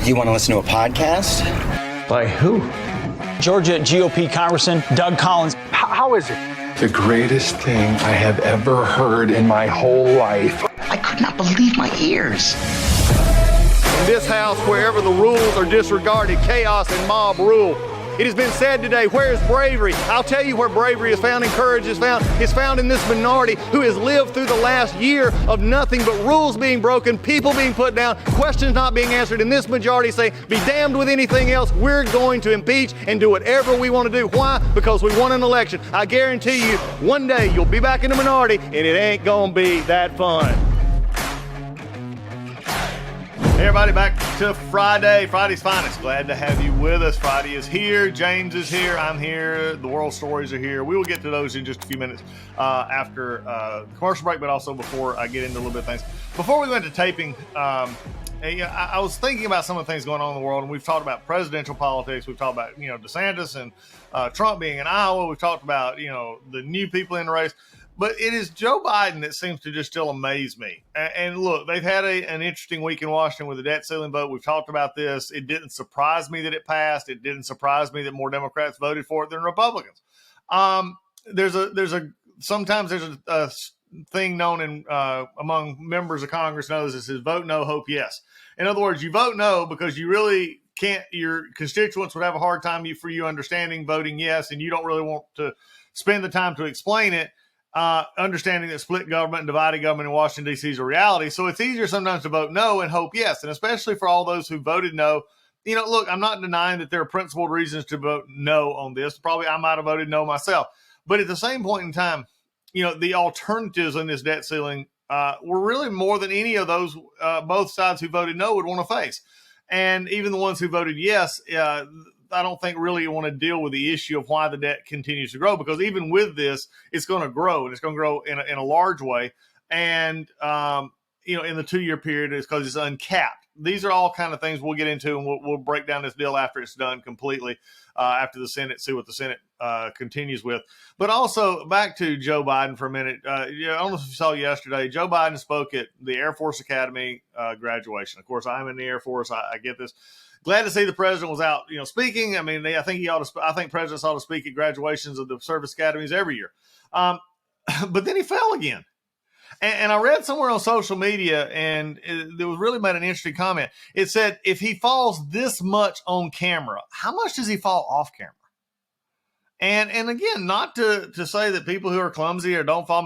You want to listen to a podcast? By who? Georgia GOP Congressman Doug Collins. How is it? The greatest thing I have ever heard in my whole life. I could not believe my ears. In this house, wherever the rules are disregarded, chaos and mob rule. It has been said today, where is bravery? I'll tell you where bravery is found and courage is found. It's found in this minority who has lived through the last year of nothing but rules being broken, people being put down, questions not being answered. And this majority say, be damned with anything else. We're going to impeach and do whatever we want to do. Why? Because we won an election. I guarantee you, one day you'll be back in the minority and it ain't gonna be that fun. Hey everybody, back to Friday's Finest. Glad to have you with us. Friday is here, James is here, I'm here, the world stories are here. We will get to those in just a few minutes after the commercial break, but also before I get into a little bit of things. Before we went to taping, I was thinking about some of the things going on in the world, and we've talked about presidential politics. We've talked about, DeSantis and Trump being in Iowa. We've talked about, the new people in the race. But it is Joe Biden that seems to just still amaze me. And look, they've had an interesting week in Washington with the debt ceiling vote. We've talked about this. It didn't surprise me that it passed. It didn't surprise me that more Democrats voted for it than Republicans. Sometimes there's a thing known in among members of Congress knows this is vote no, hope yes. In other words, you vote no because you really can't. Your constituents would have a hard time for you understanding voting yes, and you don't really want to spend the time to explain it. Understanding that split government and divided government in Washington, D.C. is a reality. So it's easier sometimes to vote no and hope yes. And especially for all those who voted no, look, I'm not denying that there are principled reasons to vote no on this. Probably I might have voted no myself. But at the same point in time, the alternatives in this debt ceiling were really more than any of those both sides who voted no would want to face. And even the ones who voted yes, I don't think really want to deal with the issue of why the debt continues to grow, because even with this, it's going to grow, and it's going to grow in a large way. And, in the 2-year period, it's because it's uncapped. These are all kind of things we'll get into, and we'll break down this deal after it's done completely, after the Senate, see what the Senate continues with. But also back to Joe Biden for a minute. I don't know if you saw yesterday, Joe Biden spoke at the Air Force Academy graduation. Of course, I'm in the Air Force. I get this. Glad to see the president was out, speaking. I mean, I think presidents ought to speak at graduations of the service academies every year. But then he fell again. And I read somewhere on social media, and it was really made an interesting comment. It said, if he falls this much on camera, how much does he fall off camera? And again, not to say that people who are clumsy or don't fall.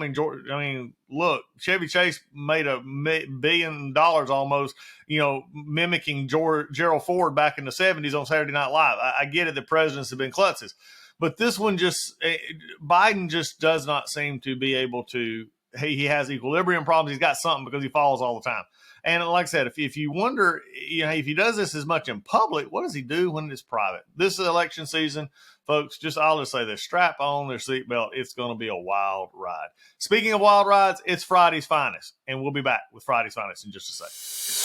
Look, Chevy Chase made $1 billion almost, mimicking Gerald Ford back in the 70s on Saturday Night Live. I get it. The presidents have been klutzes, but this one Biden just does not seem to be able to. He has equilibrium problems. He's got something because he falls all the time. And like I said, if you wonder, if he does this as much in public, what does he do when it's private? This election season, folks, I'll just say this: strap on their seatbelt. It's going to be a wild ride. Speaking of wild rides, it's Friday's Finest, and we'll be back with Friday's Finest in just a sec.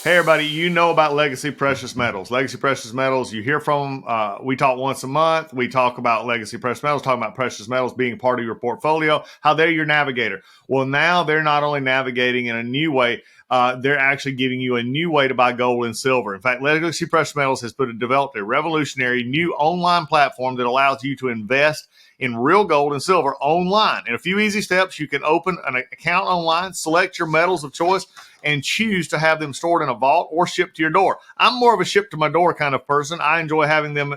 Hey, everybody, you know about Legacy Precious Metals. Legacy Precious Metals, you hear from them. We talk once a month. We talk about Legacy Precious Metals, talking about precious metals being part of your portfolio, how they're your navigator. Well, now they're not only navigating in a new way, they're actually giving you a new way to buy gold and silver. In fact, Legacy Precious Metals has developed a revolutionary new online platform that allows you to invest in real gold and silver online. In a few easy steps, you can open an account online, select your metals of choice, and choose to have them stored in a vault or shipped to your door. I'm more of a ship to my door kind of person. I enjoy having them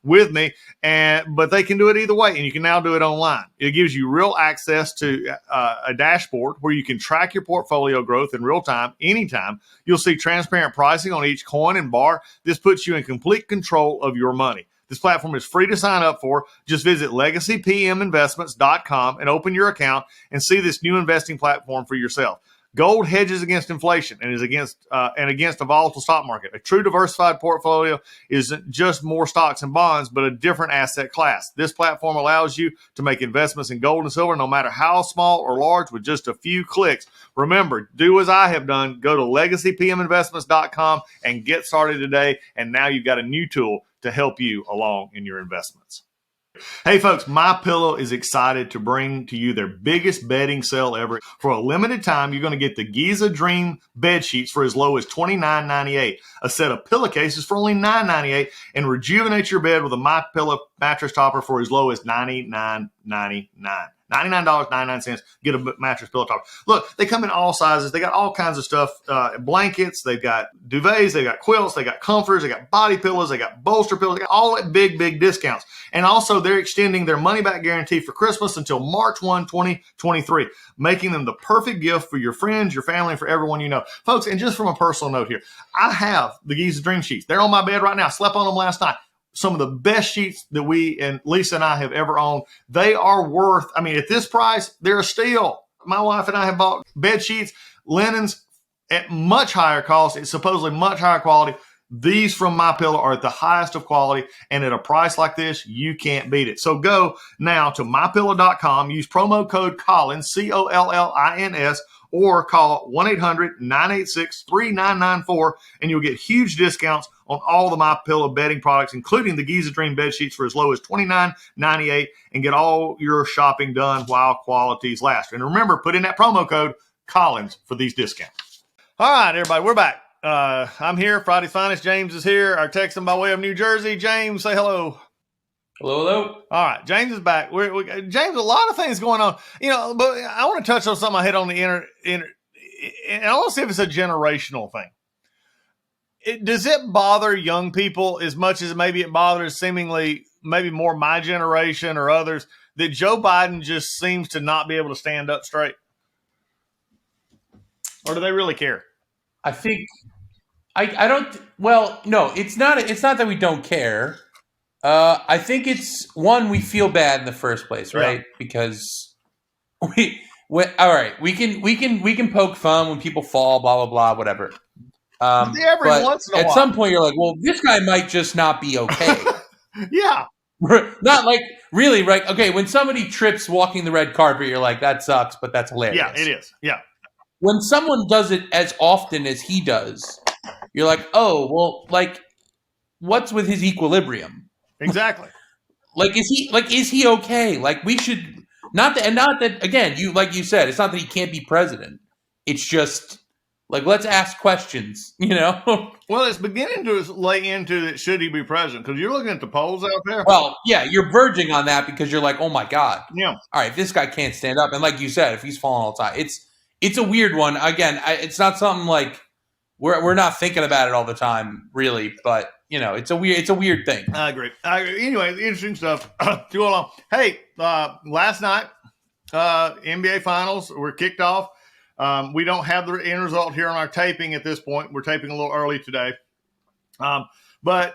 with me, but they can do it either way, and you can now do it online. It gives you real access to a dashboard where you can track your portfolio growth in real time, anytime. You'll see transparent pricing on each coin and bar. This puts you in complete control of your money. This platform is free to sign up for. Just visit legacypminvestments.com and open your account and see this new investing platform for yourself. Gold hedges against inflation and is against a volatile stock market. A true diversified portfolio isn't just more stocks and bonds, but a different asset class. This platform allows you to make investments in gold and silver, no matter how small or large, with just a few clicks. Remember, do as I have done. Go to legacypminvestments.com and get started today. And now you've got a new tool to help you along in your investments. Hey, folks, My Pillow is excited to bring to you their biggest bedding sale ever. For a limited time, you're going to get the Giza Dream bed sheets for as low as $29.98, a set of pillowcases for only $9.98, and rejuvenate your bed with a My Pillow mattress topper for as low as $99.99. $99.99. Get a mattress pillow topper. Look, they come in all sizes. They got all kinds of stuff. Blankets. They've got duvets. They got quilts. They got comforters. They got body pillows. They got bolster pillows. They got all that big discounts. And also, they're extending their money-back guarantee for Christmas until March 1, 2023, making them the perfect gift for your friends, your family, and for everyone you know. Folks, and just from a personal note here, I have the Giza Dream Sheets. They're on my bed right now. I slept on them last night. Some of the best sheets that we and Lisa and I have ever owned. They are worth, at this price, they're a steal. My wife and I have bought bed sheets, linens at much higher cost. It's supposedly much higher quality. These from My Pillow are at the highest of quality, and at a price like this, you can't beat it. So go now to mypillow.com, use promo code Collins, COLLINS, or call 1-800-986-3994, and you'll get huge discounts on all the My Pillow bedding products, including the Giza Dream bed sheets for as low as $29.98, and get all your shopping done while qualities last. And remember, put in that promo code Collins for these discounts. All right, everybody, we're back. I'm here. Friday's Finest. James is here. Our Texan by way of New Jersey. James, say hello. Hello. All right, James is back. James, a lot of things going on. But I want to touch on something I hit on the and I want to see if it's a generational thing. Does it bother young people as much as maybe it bothers seemingly maybe more my generation or others that Joe Biden just seems to not be able to stand up straight? Or do they really care? I think I don't. Well, no, it's not that we don't care. I think it's one, we feel bad in the first place, right? Yeah. Because all right, we can poke fun when people fall, blah blah blah, whatever. Every once in a while. At some point, you're like, well, this guy might just not be okay. Yeah. Not like really, right? Okay, when somebody trips walking the red carpet, you're like, that sucks, but that's hilarious. Yeah, it is. Yeah. When someone does it as often as he does, you're like, oh, well, like, what's with his equilibrium? Exactly. Is he okay? Like, we should not that again, like you said, it's not that he can't be president. It's just like, let's ask questions, Well, it's beginning to lay into that should he be president? Because you're looking at the polls out there. Well, yeah, you're verging on that because you're like, oh my God. Yeah. All right, if this guy can't stand up, and like you said, if he's falling all the time, it's a weird one. Again, it's not something like we're not thinking about it all the time, really. But it's a weird thing. I agree. Anyway, interesting stuff. Too long. Hey, last night, NBA Finals were kicked off. We don't have the end result here on our taping at this point. We're taping a little early today. But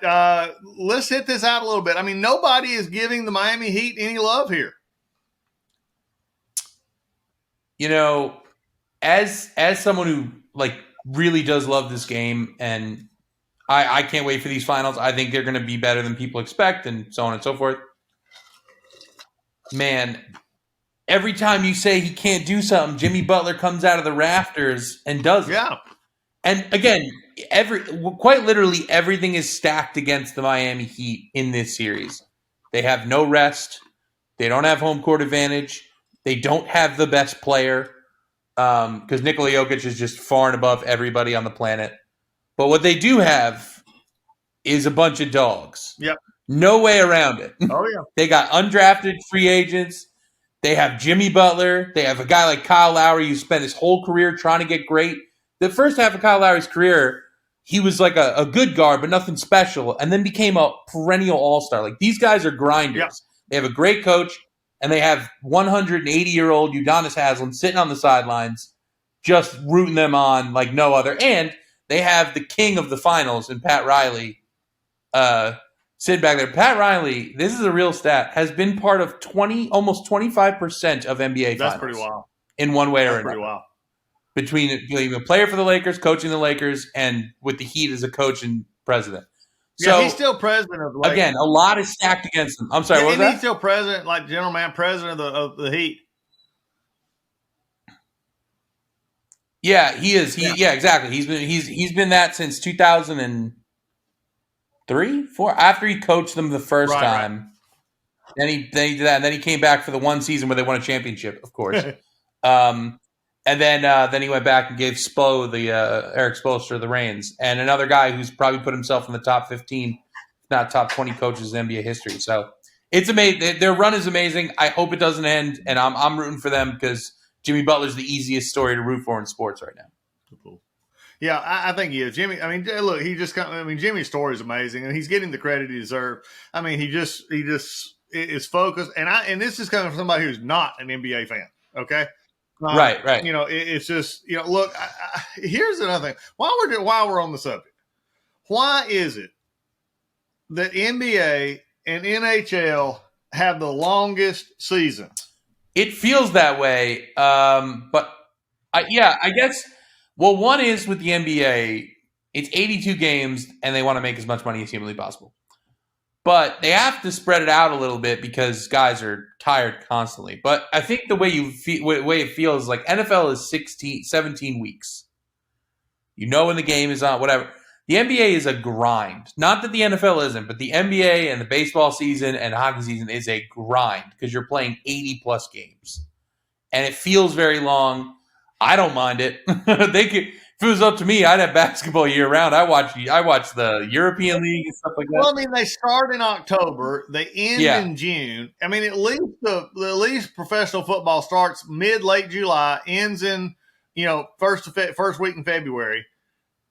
let's hit this out a little bit. Nobody is giving the Miami Heat any love here. As someone who really does love this game, and I can't wait for these finals. I think they're going to be better than people expect, and so on and so forth. Man, every time you say he can't do something, Jimmy Butler comes out of the rafters and does it. Yeah. And again, quite literally everything is stacked against the Miami Heat in this series. They have no rest. They don't have home court advantage. They don't have the best player. Because Nikola Jokic is just far and above everybody on the planet. But what they do have is a bunch of dogs. Yep. No way around it. Oh, yeah. They got undrafted free agents. They have Jimmy Butler. They have a guy like Kyle Lowry who spent his whole career trying to get great. The first half of Kyle Lowry's career, he was like a good guard, but nothing special, and then became a perennial all-star. Like, these guys are grinders. Yep. They have a great coach. And they have 180-year-old Udonis Haslem sitting on the sidelines, just rooting them on like no other. And they have the king of the finals in Pat Riley sitting back there. Pat Riley, this is a real stat, has been part of almost 25% of NBA finals. That's pretty wild. In one way or another. That's pretty wild. Between being a player for the Lakers, coaching the Lakers, and with the Heat as a coach and president. Yeah, So, he's still president of the Lakers. again, a lot is stacked against him. I'm sorry, what was that? He's still president, like general man, president of the Heat. Yeah, he is. Yeah, exactly. He's been that since 2003, 4. After he coached them the first time. Then he did that, and then he came back for the one season where they won a championship, of course. And then he went back and gave Eric Spoelstra the reins, and another guy who's probably put himself in the top 15, if not top 20 coaches in NBA history. So it's amazing. Their run is amazing. I hope it doesn't end, and I'm rooting for them because Jimmy Butler's the easiest story to root for in sports right now. Cool. Yeah, I think he is. Jimmy, I mean, look, Jimmy's story is amazing, and he's getting the credit he deserves. I mean, he just is focused, and this is coming from somebody who's not an NBA fan, okay? Right. You know, it's just, you know, look, here's another thing. While we're on the subject, why is it that NBA and NHL have the longest seasons? It feels that way, but I guess. Well, one is with the NBA, it's 82 games, and they want to make as much money as humanly possible. But they have to spread it out a little bit because guys are tired constantly. But I think the way it feels like NFL is 17 weeks. You know when the game is on, whatever. The NBA is a grind. Not that the NFL isn't, but the NBA and the baseball season and hockey season is a grind because you're playing 80-plus games. And it feels very long. I don't mind it. If it was up to me, I'd have basketball year round. I watch the European League and stuff like that. Well, I mean, they start in October, they end in June. I mean, at least professional football starts late July, ends in first week in February,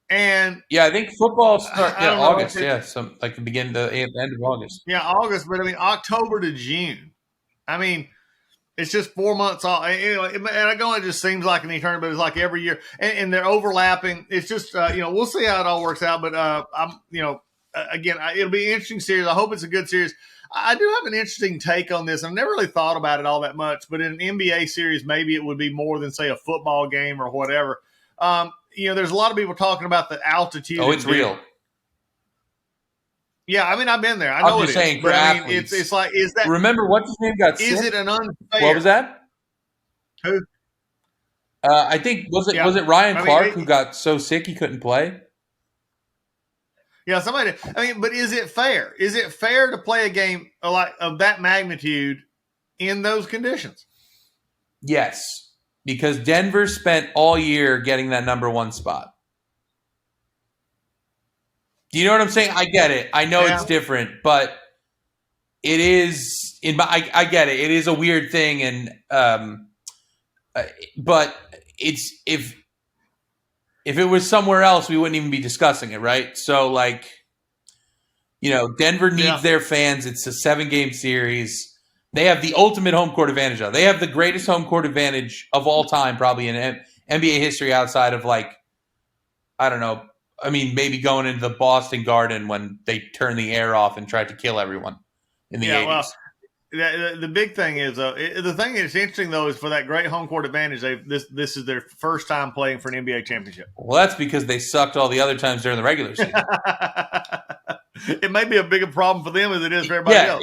and I think football starts August. Some like the end of August. Yeah, August, but I mean October to June. I mean. It's just 4 months off. Anyway, and I know it just seems like an eternity, but it's like every year, and they're overlapping. It's just we'll see how it all works out. But again, it'll be an interesting series. I hope it's a good series. I do have an interesting take on this. I've never really thought about it all that much, but in an NBA series, maybe it would be more than say a football game or whatever. There's a lot of people talking about the altitude. Oh, it's real. Yeah, I mean, I've been there. I know I'm just saying, for athletes, it's like, is that? Remember what's his name got sick? Is it an unfair? What was that? Who? I think was it Ryan Clark who got so sick he couldn't play? Yeah, somebody. I mean, but is it fair? Is it fair to play a game like of that magnitude in those conditions? Yes, because Denver spent all year getting that number one spot. Do you know what I'm saying? I get it. I know it's different, but it is I get it. It is a weird thing, and but it's if it was somewhere else, we wouldn't even be discussing it, right? So, Denver needs their fans. It's a 7-game series. They have the ultimate home court advantage. They have the greatest home court advantage of all time, probably in NBA history, outside of I don't know. I mean, maybe going into the Boston Garden when they turned the air off and tried to kill everyone in the 80s. Well, the big thing is, the thing that's interesting, though, is for that great home court advantage, this is their first time playing for an NBA championship. Well, that's because they sucked all the other times during the regular season. It may be a bigger problem for them as it is for everybody else.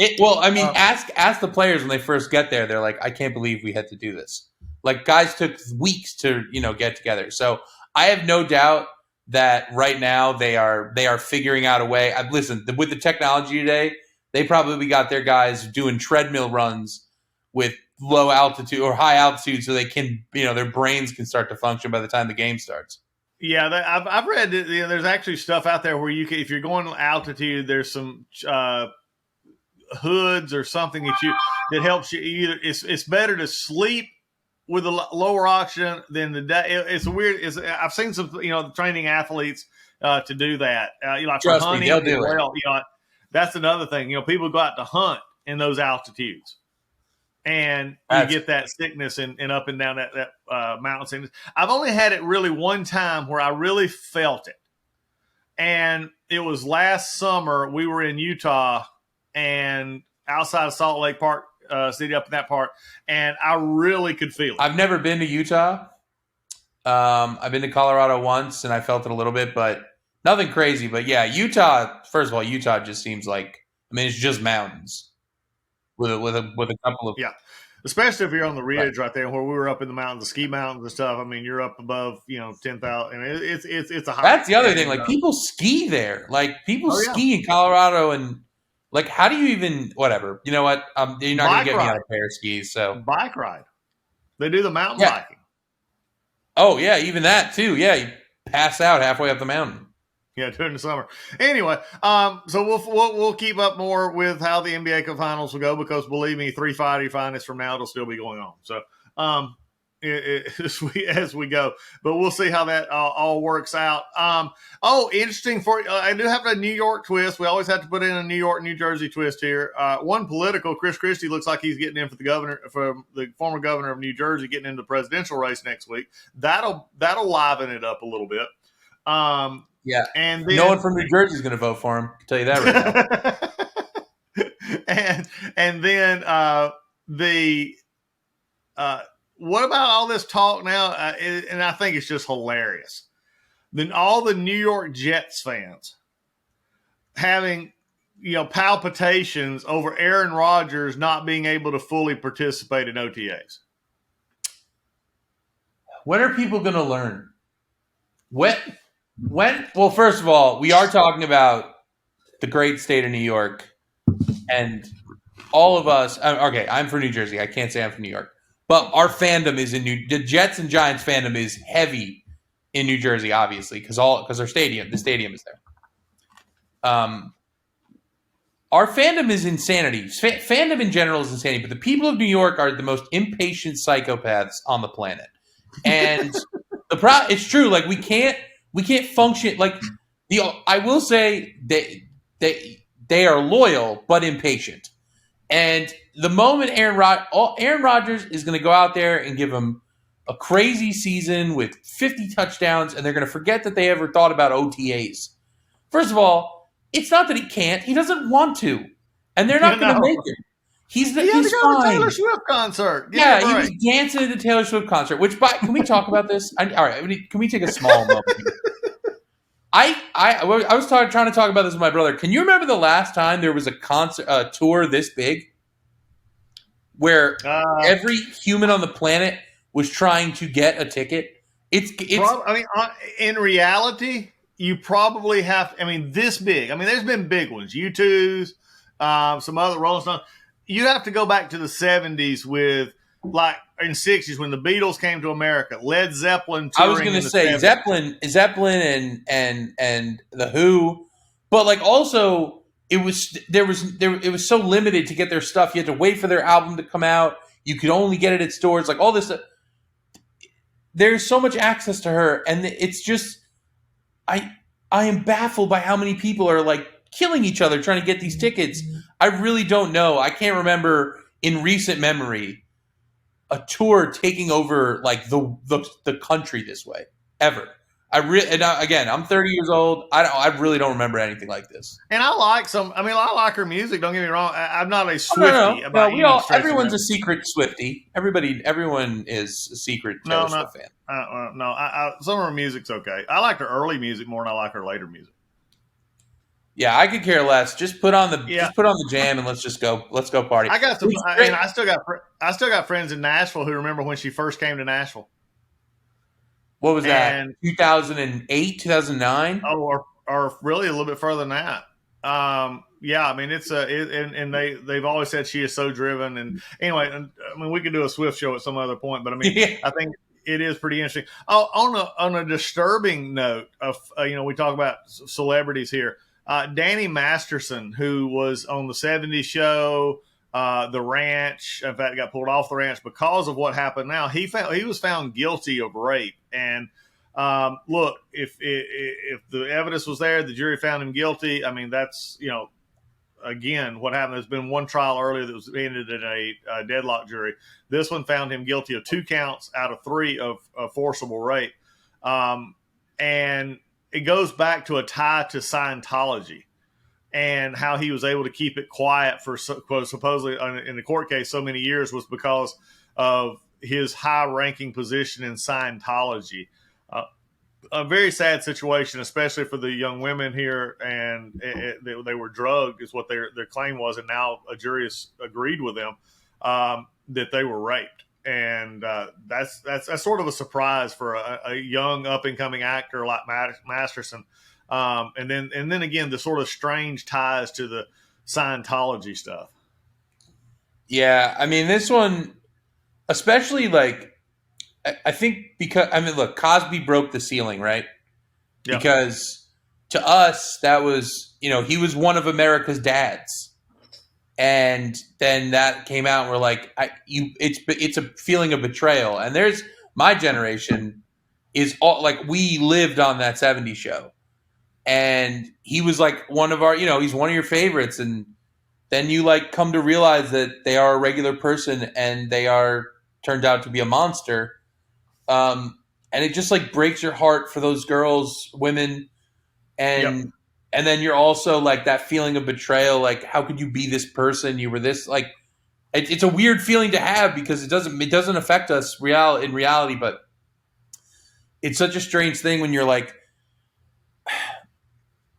Ask the players when they first get there. They're like, I can't believe we had to do this. Like, guys took weeks to, get together. So I have no doubt that right now they are figuring out a way. Listen, with the technology today, they probably got their guys doing treadmill runs with low altitude or high altitude so they can, their brains can start to function by the time the game starts. Yeah, I've read that there's actually stuff out there where you can, if you're going to altitude, there's some hoods or something that helps you. Either it's better to sleep with a lower oxygen than the day. It's weird. I've seen some, training athletes to do that. Trust for hunting, me, they'll do it. That's another thing. People go out to hunt in those altitudes, and you get that sickness and up and down that mountain sickness. I've only had it really one time where I really felt it, and it was last summer. We were in Utah and outside of Salt Lake Park. City up in that part, and I really could feel it. I've never been to Utah. I've been to Colorado once, and I felt it a little bit, but nothing crazy. But yeah, Utah. First of all, Utah just seems like it's just mountains with a couple of especially if you're on the ridge right there where we were up in the mountains, the ski mountains and stuff. I mean, you're up above 10,000. I mean, it's a high. That's the other thing. Like people ski there. Like people ski in Colorado and Like, how do you even? Whatever. You know what? You're not going Bike to get me on ride. a pair of skis. So Bike ride. They do the mountain Yeah. biking. oh yeah, even that too. Yeah, you pass out halfway up the mountain. Yeah, during the summer. Anyway, so we'll keep up more with how the NBA Finals will go because believe me, 3 Friday finals from now it'll still be going on. So as we go, but we'll see how that all works out. Interesting for I do have a New York twist. We always have to put in a New York, New Jersey twist here. One political. Chris Christie looks like he's getting in for the former governor of New Jersey, getting into the presidential race next week. That'll liven it up a little bit. Yeah, and then, no one from New Jersey is going to vote for him. I'll tell you that right now. and then what about all this talk now? And I think it's just hilarious. Then all the New York Jets fans having palpitations over Aaron Rodgers not being able to fully participate in OTAs. When are people going to learn? When? Well, first of all, we are talking about the great state of New York, and all of us. Okay, I'm from New Jersey. I can't say I'm from New York, but our fandom is the Jets and Giants fandom is heavy in New Jersey, obviously, because the stadium is there. Our fandom is insanity. Fandom in general is insanity, but the people of New York are the most impatient psychopaths on the planet, and it's true. Like we can't function like I will say they are loyal but impatient. And the moment Aaron Rodgers is going to go out there and give them a crazy season with 50 touchdowns, and they're going to forget that they ever thought about OTAs. First of all, it's not that he can't; he doesn't want to, and they're not going to make it. He's had to go to the Taylor Swift concert. He was dancing at the Taylor Swift concert. Can we talk about this? All right, can we take a small moment? I was trying to talk about this with my brother. Can you remember the last time there was a tour this big, where every human on the planet was trying to get a ticket? In reality, you probably have. This big. There's been big ones. U2s, some other Rolling Stones. You have to go back to the 70s with, like, in 60s when the Beatles came to America, Led Zeppelin. I was going to say 70s. Zeppelin and the Who, but like also it was so limited to get their stuff. You had to wait for their album to come out. You could only get it at stores. Like all this, there's so much access to her, and it's just I am baffled by how many people are like killing each other trying to get these tickets. I really don't know. I can't remember in recent memory a tour taking over like the country this way ever. Again, I'm 30 years old. I really don't remember anything like this. And I like I like her music. Don't get me wrong. I'm not a Swiftie. No, everyone's a secret Swiftie. Everyone is a secret Taylor Swift fan. Some of her music's okay. I like her early music more than I like her later music. Yeah, I could care less. Just put on the jam and let's go party. I got some. I still got friends in Nashville who remember when she first came to Nashville. What was that? 2008, 2009? Oh, or really a little bit further than that. And they've always said she is so driven. And anyway, we could do a Swift show at some other point, but I think it is pretty interesting. Oh, on a disturbing note of we talk about celebrities here. Danny Masterson, who was on the 70s show, The Ranch, in fact, got pulled off The Ranch because of what happened now. He was found guilty of rape. And look, if the evidence was there, the jury found him guilty. That's, again, what happened. There's been one trial earlier that was ended in a deadlock jury. This one found him guilty of 2 counts out of 3 of forcible rape. And it goes back to a tie to Scientology and how he was able to keep it quiet for supposedly in the court case so many years was because of his high-ranking position in Scientology. A very sad situation, especially for the young women here, and they were drugged is what their claim was, and now a jury has agreed with them that they were raped. And that's sort of a surprise for a young up and coming actor like Masterson. And then again, the sort of strange ties to Scientology stuff. Yeah, I mean, this one, especially like, I think because, I mean, look, Cosby broke the ceiling, right? Yep. Because to us, that was, he was one of America's dads. And then that came out and we're like, it's a feeling of betrayal. And there's my generation is all like, we lived on that 70s show. And he was like one of our, he's one of your favorites. And then you like come to realize that they are a regular person and they turned out to be a monster. And it just like breaks your heart for those girls, women. And then you're also like that feeling of betrayal. Like, how could you be this person? You were this, like, it's a weird feeling to have because it doesn't affect us in reality, but it's such a strange thing when you're like,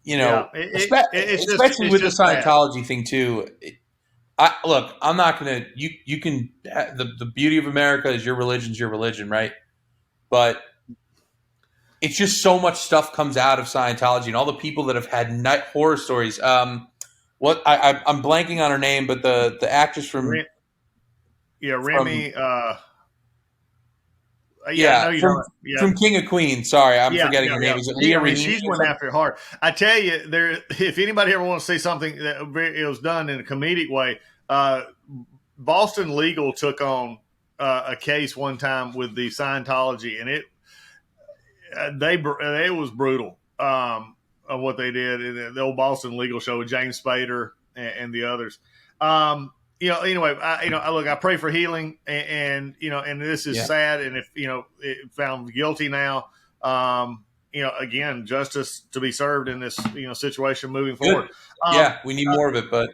especially with the Scientology thing too. Look, I'm not going to, you can, the beauty of America is your religion, right? But it's just so much stuff comes out of Scientology and all the people that have had horror stories. I'm blanking on her name, but the actress from Remy. From King of Queens. Sorry, I'm forgetting her name. Is it Leah Remini? She's went after it hard. I tell you, if anybody ever wants to see something that it was done in a comedic way, Boston Legal took on a case one time with the Scientology, and it was brutal of what they did in the old Boston Legal show with James Spader and the others. Anyway, I pray for healing, and this is sad. And if it found guilty now, again, justice to be served in this situation moving forward. We need more of it, but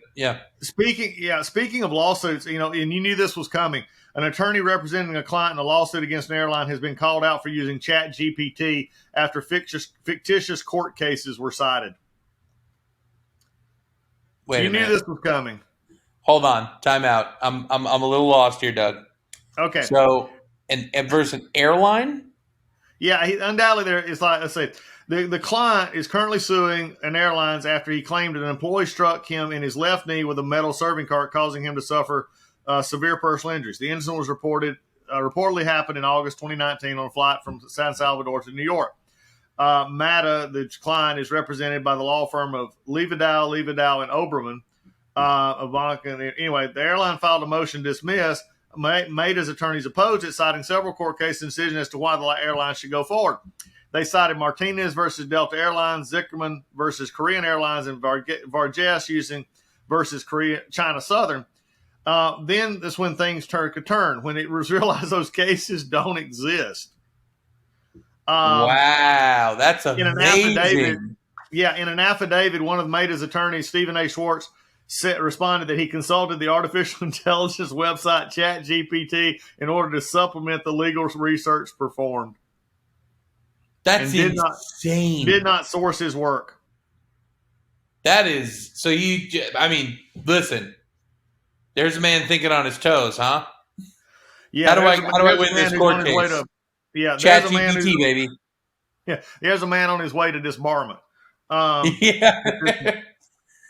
Speaking of lawsuits, and you knew this was coming. An attorney representing a client in a lawsuit against an airline has been called out for using ChatGPT after fictitious court cases were cited. You knew this was coming. Hold on, time out. I'm a little lost here, Doug. Okay. So, and versus an airline? Yeah, undoubtedly there is like, let's say, the client is currently suing an airlines after he claimed an employee struck him in his left knee with a metal serving cart, causing him to suffer severe personal injuries. The incident was reportedly happened in August 2019 on a flight from San Salvador to New York. Mata, the client, is represented by the law firm of Levedal, and Oberman. Anyway, the airline filed a motion to dismiss. Mata's attorneys opposed it, citing several court case decisions as to why the airline should go forward. They cited Martinez versus Delta Airlines, Zickerman versus Korean Airlines, and Vargas versus China Southern. Then that's when things took a turn, when it was realized those cases don't exist. Wow, that's amazing. In an affidavit, one of Mata's attorneys, Stephen A. Schwartz, responded that he consulted the artificial intelligence website ChatGPT in order to supplement the legal research performed. That's insane. Did not source his work. That is so. Listen. There's a man thinking on his toes, huh? Yeah. How do I win this court case? ChatGPT, baby. Yeah, there's a man on his way to disbarment. He had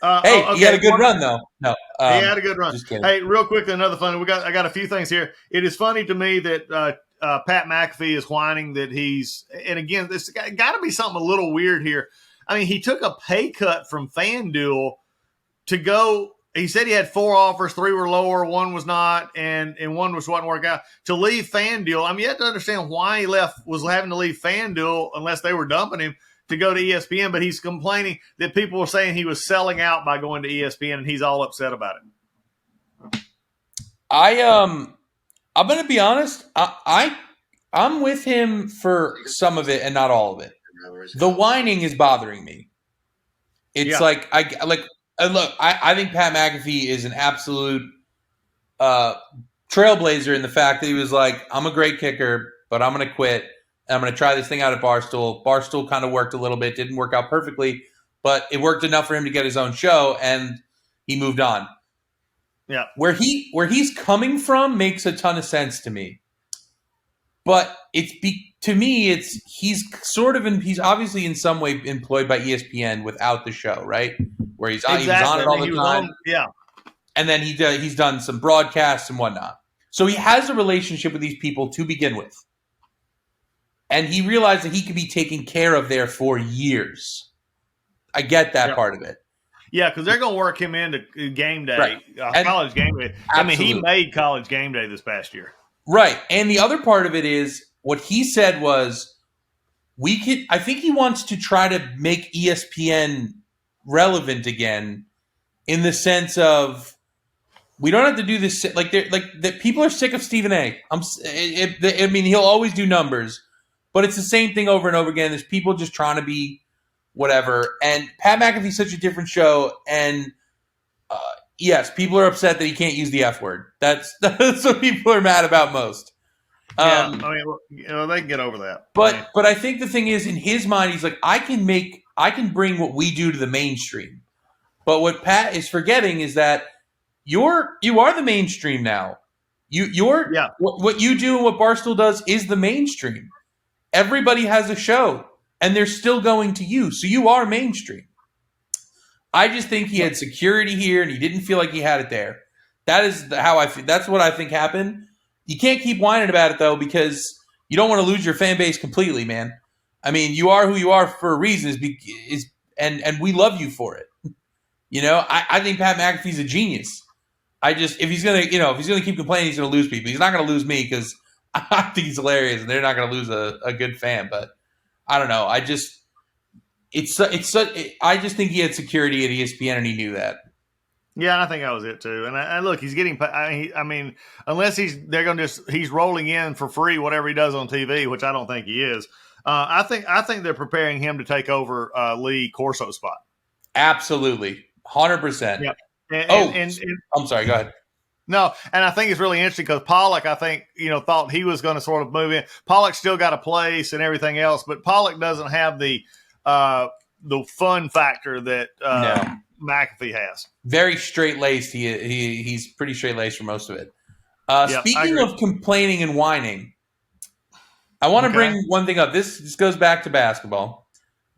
a good run, though. No, he had a good run. Just kidding. Hey, real quickly, another funny. I got a few things here. It is funny to me that Pat McAfee is whining that and again, this got to be something a little weird here. I mean, he took a pay cut from FanDuel to go. He said he had 4 offers, 3 were lower, 1 was not, and one wasn't working out. To leave FanDuel, I mean, you have to understand why he was having to leave FanDuel unless they were dumping him to go to ESPN, but he's complaining that people were saying he was selling out by going to ESPN, and he's all upset about it. I'm going to be honest. I'm with him for some of it and not all of it. The whining is bothering me. It's like I think Pat McAfee is an absolute trailblazer in the fact that he was like, I'm a great kicker, but I'm going to quit. I'm going to try this thing out at Barstool. Barstool kind of worked a little bit, didn't work out perfectly, but it worked enough for him to get his own show, and he moved on. Yeah, where he's coming from makes a ton of sense to me. But to me, he's obviously in some way employed by ESPN without the show, right? Where he was on it all the time. Yeah. And then he's done some broadcasts and whatnot. So he has a relationship with these people to begin with. And he realized that he could be taken care of there for years. I get that part of it. Yeah, because they're going to work him into game day, right. college game day. I mean, he made college game day this past year. Right. And the other part of it is what he said was I think he wants to try to make ESPN relevant again in the sense of we don't have to do this. That people are sick of Stephen A. I mean, he'll always do numbers, but it's the same thing over and over again. There's people just trying to be whatever. And Pat McAfee's such a different show. And yes, people are upset that he can't use the F word. That's what people are mad about most. I mean, they can get over that. But I think the thing is, in his mind, he's like, I can bring what we do to the mainstream. But what Pat is forgetting is that you are the mainstream now. What you do and what Barstool does is the mainstream. Everybody has a show, and they're still going to you, so you are mainstream. I just think he had security here, and he didn't feel like he had it there. That is how I feel. That's what I think happened. You can't keep whining about it, though, because you don't want to lose your fan base completely, man. I mean, you are who you are for a reason, and we love you for it. You know, I think Pat McAfee's a genius. If he's gonna keep complaining, he's gonna lose people. He's not gonna lose me because I think he's hilarious, and they're not gonna lose a good fan. But I don't know. I just think he had security at ESPN, and he knew that. Yeah, I think that was it too. And look, he's getting. I mean, unless he's rolling in for free whatever he does on TV, which I don't think he is. I think they're preparing him to take over Lee Corso's spot. Absolutely, 100%. Yeah. And I'm sorry. Go ahead. No, and I think it's really interesting because Pollock, I think, thought he was going to sort of move in. Pollock's still got a place and everything else, but Pollock doesn't have the fun factor that McAfee has. Very straight-laced. He's pretty straight-laced for most of it. Speaking of complaining and whining, I want to bring one thing up. This goes back to basketball.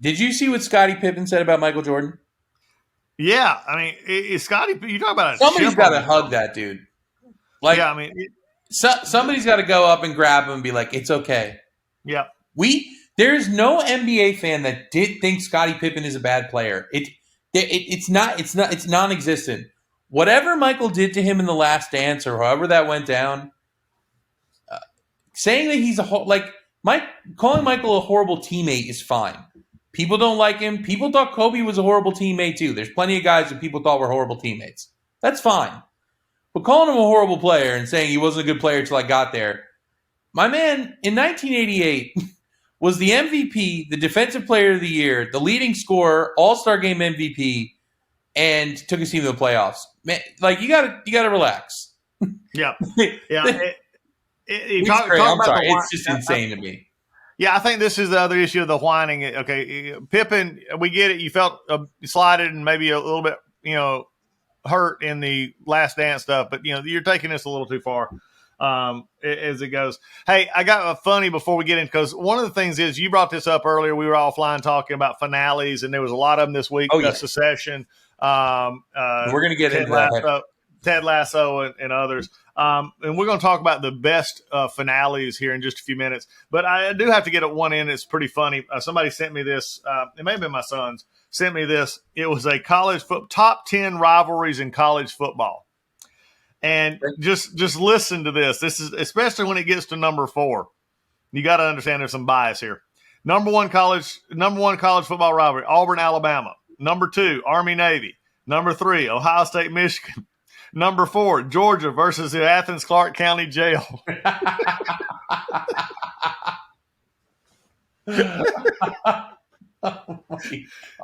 Did you see what Scottie Pippen said about Michael Jordan? Yeah, I mean, is Scottie? You talk about somebody's got to hug that dude. Somebody's got to go up and grab him and be like, "It's okay." Yeah, there's no NBA fan that did think Scottie Pippen is a bad player. It's non-existent. Whatever Michael did to him in the Last Dance or however that went down, saying that he's calling Michael a horrible teammate is fine. People don't like him. People thought Kobe was a horrible teammate too. There's plenty of guys that people thought were horrible teammates. That's fine. But calling him a horrible player and saying he wasn't a good player until I got there, my man, in 1988, was the MVP, the Defensive Player of the Year, the leading scorer, All-Star Game MVP, and took his team to the playoffs. Man, you gotta relax. Yeah, yeah. I'm sorry, it's just insane to me. Yeah, I think this is the other issue of the whining. Okay, Pippen, we get it. You felt slighted and maybe a little bit, hurt in the Last Dance stuff, but you're taking this a little too far as it goes. Hey, I got a funny before we get in, because one of the things is you brought this up earlier. We were offline talking about finales, and there was a lot of them this week. Secession. We're going to get into that. Ted Lasso and others. And we're going to talk about the best finales here in just a few minutes. But I do have to get one in. It's pretty funny. Somebody sent me this. It may have been my sons. Sent me this. It was a top 10 rivalries in college football. And just listen to this. This is especially when it gets to number 4. You got to understand there's some bias here. Number one college football rivalry, Auburn, Alabama. Number 2, Army, Navy. Number 3, Ohio State, Michigan. Number 4, Georgia versus the Athens Clarke County Jail.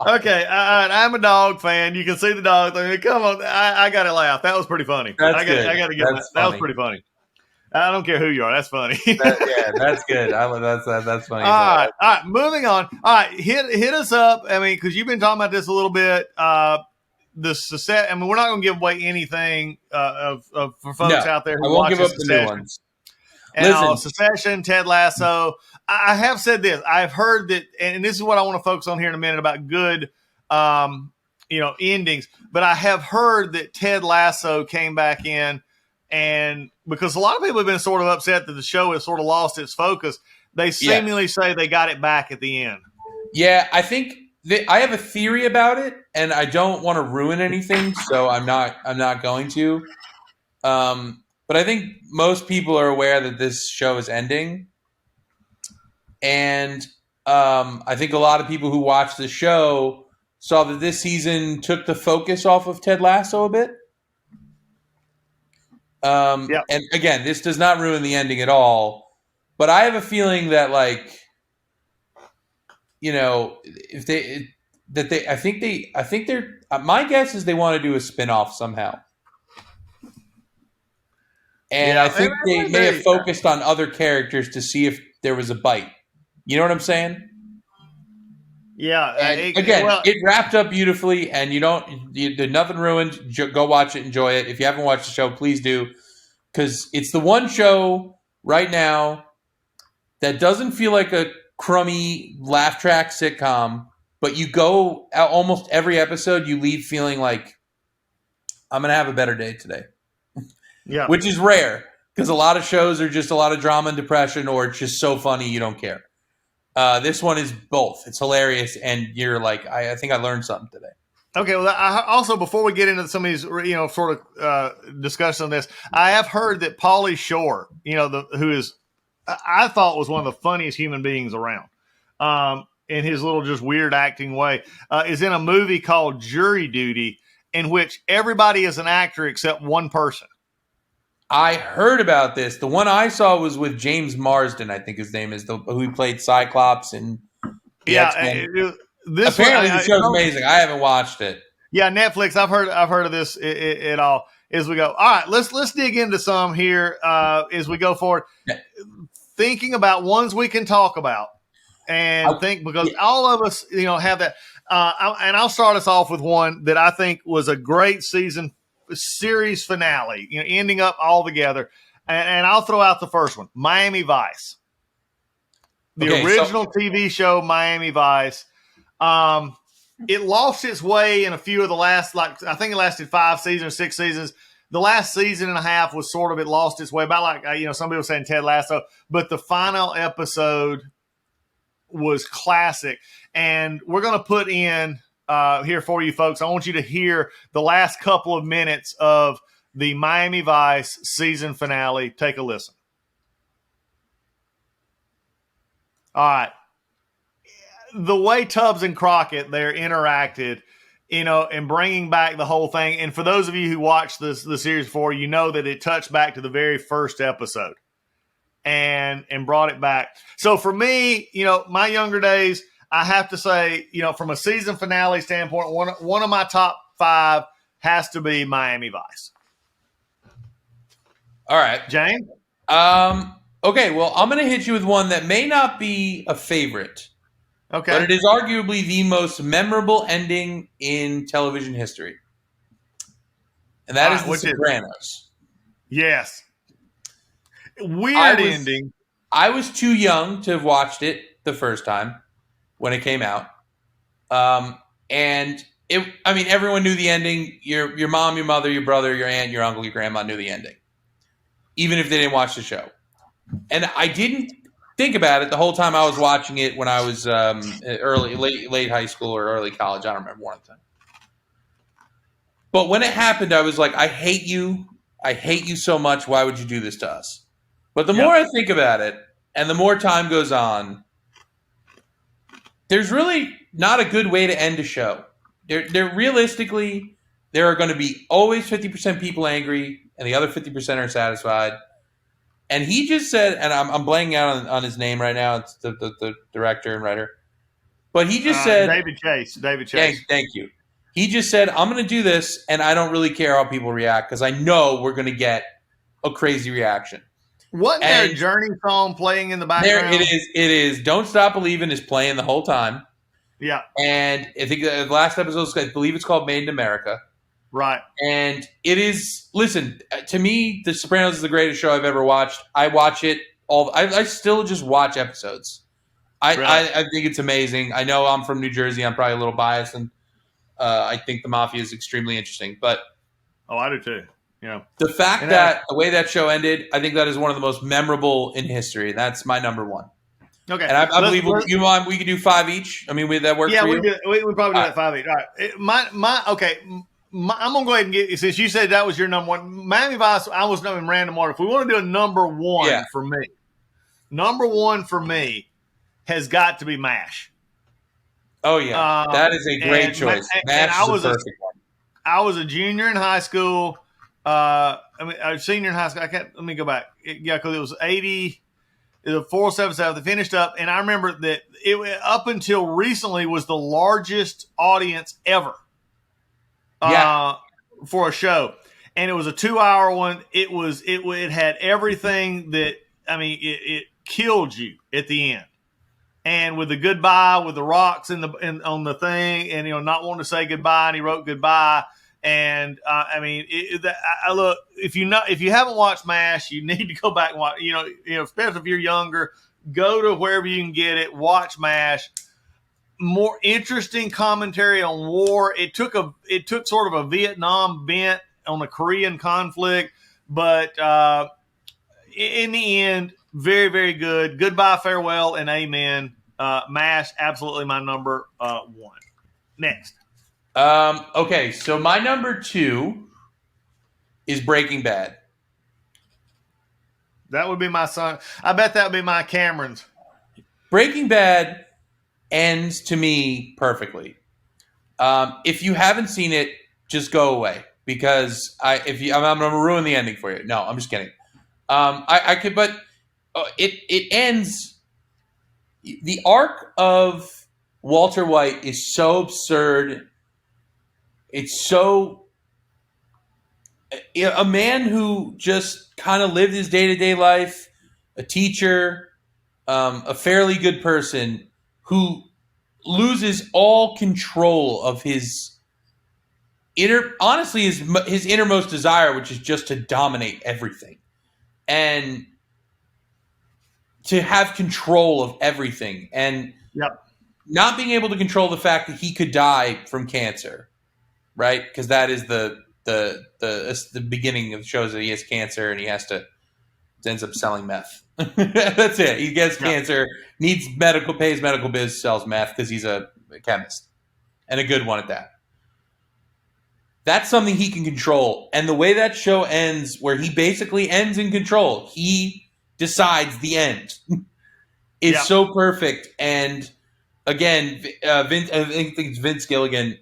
Okay, I'm a dog fan. You can see the dog thing. Come on, I got to laugh. That was pretty funny. I got to get that. That was pretty funny. I don't care who you are. That's funny. That's good. That's funny. All right. Moving on. All right, hit us up. I mean, because you've been talking about this a little bit. We're not going to give away anything for folks out there who watch the new ones. And Listen. Succession, Ted Lasso. I have said this. I've heard that, and this is what I want to focus on here in a minute about good, endings. But I have heard that Ted Lasso came back in, and because a lot of people have been sort of upset that the show has sort of lost its focus, they seemingly say they got it back at the end. Yeah, I think I have a theory about it, and I don't want to ruin anything, so I'm not going to. But I think most people are aware that this show is ending, and I think a lot of people who watch the show saw that this season took the focus off of Ted Lasso a bit. And again, this does not ruin the ending at all, but I have a feeling that I think they're my guess is they want to do a spin-off somehow. And I think they may have focused on other characters to see if there was a bite. You know what I'm saying? Yeah. It wrapped up beautifully, and there's nothing ruined. Go watch it, enjoy it. If you haven't watched the show, please do, because it's the one show right now that doesn't feel like a crummy laugh track sitcom, but you go out almost every episode, you leave feeling like I'm going to have a better day today. Yeah. Which is rare, because a lot of shows are just a lot of drama and depression, or it's just so funny you don't care. This one is both. It's hilarious, and you're like, I think I learned something today. Okay, well, also, before we get into some of these, sort of discussion on this, I have heard that Pauly Shore, who is, I thought was one of the funniest human beings around, in his little just weird acting way, is in a movie called Jury Duty, in which everybody is an actor except one person. I heard about this. The one I saw was with James Marsden, I think his name is, who played Cyclops and X-Men. Apparently the show's amazing. I haven't watched it. Yeah, Netflix. I've heard of this at all. As we go, all right. Let's dig into some here as we go forward. Yeah. Thinking about ones we can talk about, and because all of us, have that. And I'll start us off with one that I think was a great series finale, ending up all together. And I'll throw out the first one, Miami Vice, the original TV show, Miami Vice. It lost its way in a few of the last, I think it lasted 5 seasons, 6 seasons. The last season and a half was sort of, it lost its way, about some people saying Ted Lasso, but the final episode was classic. And we're going to put in here for you folks. I want you to hear the last couple of minutes of the Miami Vice season finale. Take a listen. All right. The way Tubbs and Crockett there interacted, and bringing back the whole thing. And for those of you who watched the series before, you know that it touched back to the very first episode and brought it back. So for me, my younger days, I have to say, from a season finale standpoint, one of my top 5 has to be Miami Vice. All right. James? Okay, well, I'm going to hit you with one that may not be a favorite. Okay. But it is arguably the most memorable ending in television history. And that is The Sopranos. Yes. Weird ending. I was too young to have watched it the first time when it came out. And everyone knew the ending. Your mom, your mother, your brother, your aunt, your uncle, your grandma knew the ending, even if they didn't watch the show. And I didn't think about it the whole time I was watching it when I was late high school or early college. I don't remember one time. But when it happened, I was like, I hate you. I hate you so much. Why would you do this to us? But the more I think about it, and the more time goes on, there's really not a good way to end a show. Realistically, there are going to be always 50% people angry, and the other 50% are satisfied. And he just said, and I'm blanking out on his name right now. It's the director and writer. But he just said... David Chase. Thank you. He just said, I'm going to do this, and I don't really care how people react, because I know we're going to get a crazy reaction. Wasn't there a Journey song playing in the background? It is. Don't Stop Believin' is playing the whole time. Yeah. And I think the last episode, I believe it's called Made in America. Right. And it is, listen, to me, The Sopranos is the greatest show I've ever watched. I watch it I still just watch episodes. Really? I think it's amazing. I know I'm from New Jersey. I'm probably a little biased, and I think the Mafia is extremely interesting. But I do too. the fact that the way that show ended, I think that is one of the most memorable in history. That's my number one. Okay. And I believe we could do 5 each. I mean, would that work for you? Yeah, we probably do that 5 each. All right. I'm going to go ahead and get, since you said that was your number one, Miami Vice, I was knowing random order. If we want to do a number one for me, number one for me has got to be MASH. Oh, yeah. That is a great choice. MASH is a perfect one. I was a junior in high school. I was senior in high school. Let me go back. Because it was 80. It was 477. They finished up, and I remember that it up until recently was the largest audience ever. For a show, and it was a 2-hour one. It had everything that, it killed you at the end, and with the goodbye with the rocks on the thing, and not wanting to say goodbye, and he wrote goodbye, and look, if you haven't watched MASH, you need to go back and watch. Especially if you're younger, go to wherever you can get it. Watch MASH. More interesting commentary on war. It took sort of a Vietnam bent on the Korean conflict, but in the end, very, very good. Goodbye, farewell, and amen. MASH, absolutely my number one. Next. Okay, so my number 2 is Breaking Bad. That would be my son. I bet that would be my Cameron's. Breaking Bad ends to me perfectly. If you haven't seen it, just go away, because I'm going to ruin the ending for you. No, I'm just kidding. I could, but it ends. The arc of Walter White is so absurd. It's so a man who just kind of lived his day-to-day life, a teacher, a fairly good person, who loses all control of his his innermost desire, which is just to dominate everything and to have control of everything, and not being able to control the fact that he could die from cancer, right? Because that is the beginning of the show, is that he has cancer and he ends up selling meth. That's it. He gets cancer, pays medical biz, sells meth because he's a chemist, and a good one at that. That's something he can control. And the way that show ends, where he basically ends in control, he decides the end, is so perfect. And again, I think it's Vince Gilligan,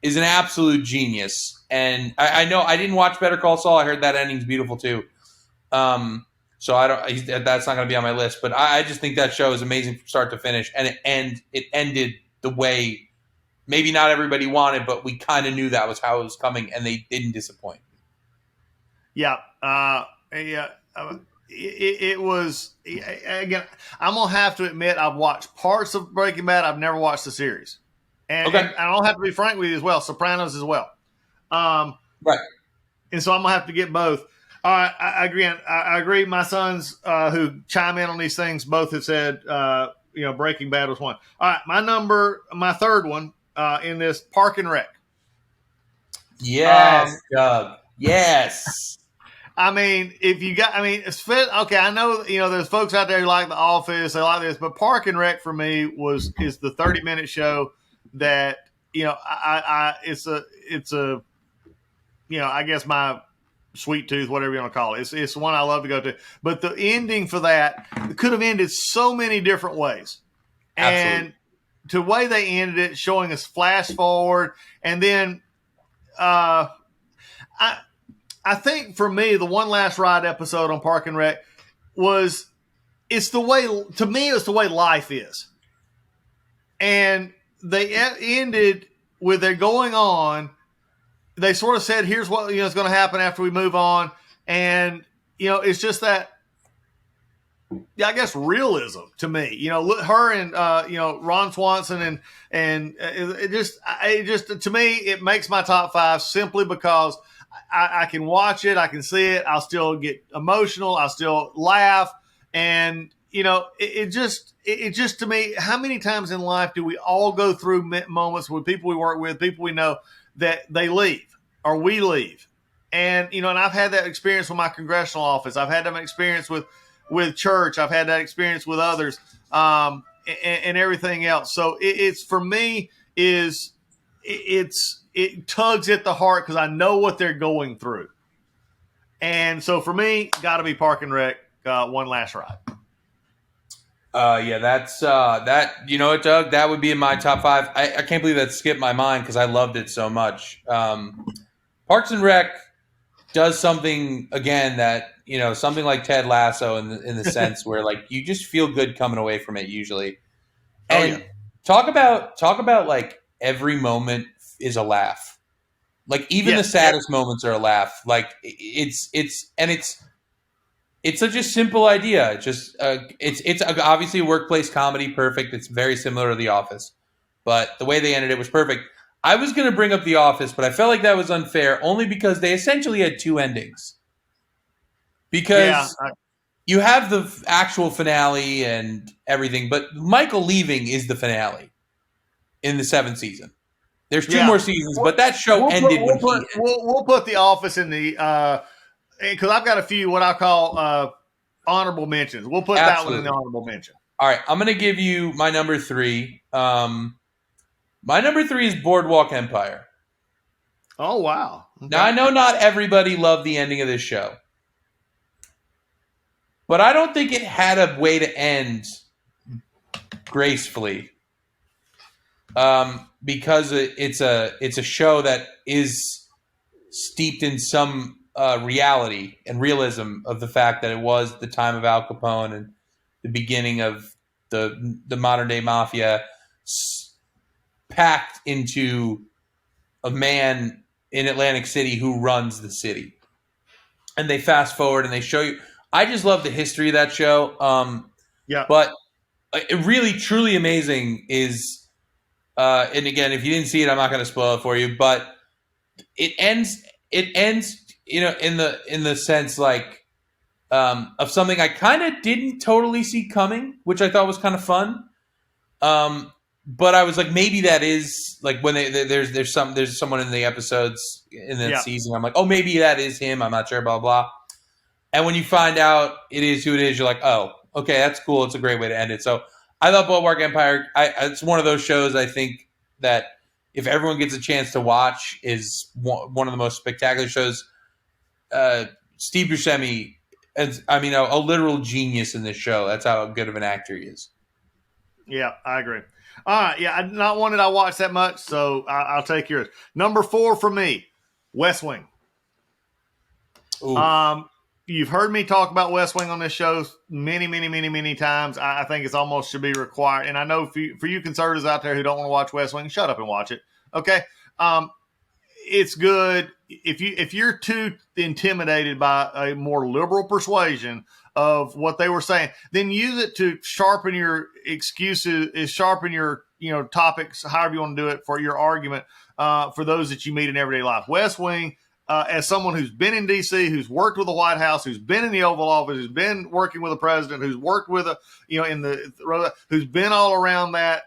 is an absolute genius. And I know I didn't watch Better Call Saul. I heard that ending's beautiful too. So that's not going to be on my list, but I just think that show is amazing from start to finish, and it ended the way maybe not everybody wanted, but we kind of knew that was how it was coming, and they didn't disappoint. It was, again, I'm gonna have to admit I've watched parts of Breaking Bad. I've never watched the series, and I'll have to be frank with you as well. Sopranos as well, right? And so I'm gonna have to get both. All right, I agree. I agree. My sons who chime in on these things both have said, Breaking Bad was one. All right, my third one in this, Park and Rec. Yes, Doug. Yes. If you got, okay, I know, there's folks out there who like The Office, they like this, but Park and Rec for me is the 30-minute show that, it's a, I guess my sweet tooth, whatever you want to call it. It's one I love to go to. But the ending for that could have ended so many different ways. Absolutely. And the way they ended it, showing us flash forward, and then I think for me, the One Last Ride episode on Park and Rec it's the way life is. And they ended with they're going on. They sort of said, here's what is going to happen after we move on. And, it's just that I guess realism to me. Look, her and Ron Swanson and it just to me it makes my top 5 simply because I can watch it, I can see it, I'll still get emotional, I'll still laugh, and it just to me, how many times in life do we all go through moments with people we work with, people we know, that they leave or we leave, and and I've had that experience with my congressional office, I've had that experience with church, I've had that experience with others, and everything else. So it's for me it tugs at the heart because I know what they're going through, and so for me, got to be Park and Rec, One Last Ride. Yeah, that's that. Doug, that would be in my top 5. I can't believe that skipped my mind because I loved it so much. Parks and Rec does something again that something like Ted Lasso in the sense where like you just feel good coming away from it usually. And talk about like every moment is a laugh. Like even the saddest moments are a laugh. Like it's such a simple idea. It's obviously a workplace comedy, perfect. It's very similar to The Office, but the way they ended it was perfect. I was going to bring up The Office, but I felt like that was unfair only because they essentially had 2 endings. Because you have the actual finale and everything, but Michael leaving is the finale in the 7th season. There's 2 more seasons, but that show ended when he ended. We'll put The Office in the because I've got a few what I call honorable mentions. We'll put that one in the honorable mention. All right, I'm going to give you my number 3. My number 3 is Boardwalk Empire. Oh, wow. Okay. Now, I know not everybody loved the ending of this show, but I don't think it had a way to end gracefully, because it's a show that is steeped in some reality and realism of the fact that it was the time of Al Capone and the beginning of the modern day mafia, packed into a man in Atlantic City who runs the city. And they fast forward and they show you. I just love the history of that show. But it really, truly amazing is, and again, if you didn't see it, I'm not going to spoil it for you. But it ends, in the sense like of something I kind of didn't totally see coming, which I thought was kind of fun. But I was like, maybe that is like when there's someone in the episodes in that season. I'm like, oh, maybe that is him. I'm not sure. Blah blah. And when you find out it is who it is, you're like, oh, okay, that's cool. It's a great way to end it. So I love Boardwalk Empire. It's one of those shows I think that if everyone gets a chance to watch is one of the most spectacular shows. Steve Buscemi, a literal genius in this show. That's how good of an actor he is. Yeah, I agree. All right, not one that I watched that much, so I'll take yours. Number 4 for me, West Wing. Ooh. You've heard me talk about West Wing on this show many, many, many, many times. I think it's almost should be required. And I know for you conservatives out there who don't want to watch West Wing, shut up and watch it. Okay, it's good. If you're too intimidated by a more liberal persuasion of what they were saying, then use it to sharpen your excuses, sharpen your topics, however you want to do it for your argument for those that you meet in everyday life. West Wing. As someone who's been in D.C., who's worked with the White House, who's been in the Oval Office, who's been working with the president, who's worked with who's been all around that,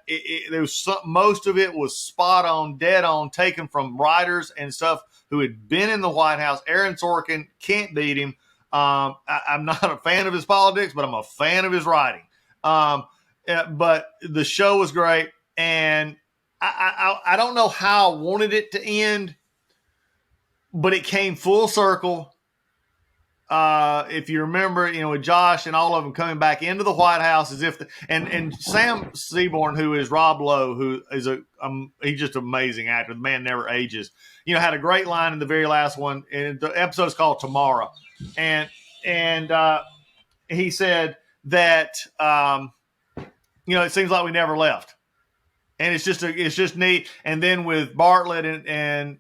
most of it was spot on, dead on, taken from writers and stuff who had been in the White House. Aaron Sorkin, can't beat him. I'm not a fan of his politics, but I'm a fan of his writing. But the show was great, and I don't know how I wanted it to end, but it came full circle. If you remember, with Josh and all of them coming back into the White House as if and Sam Seaborn, who is Rob Lowe, who is he's just an amazing actor. The man never ages. Had a great line in the very last one, and the episode is called Tomorrow, and he said that it seems like we never left. And it's just neat. And then with Bartlett and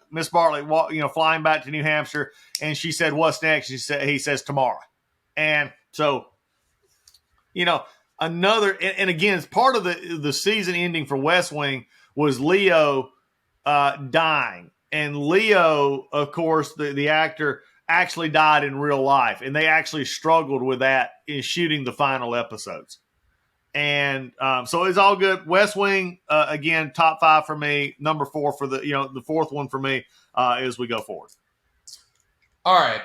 Miss Bartlett, flying back to New Hampshire, and she said, "What's next?" He says, "Tomorrow." And so another, and again, it's part of the season ending for West Wing was Leo dying. And Leo, of course, the actor, actually died in real life, and they actually struggled with that in shooting the final episodes. And so it's all good. West Wing, again, top 5 for me. Number 4 for the fourth one for me as we go forward. All right.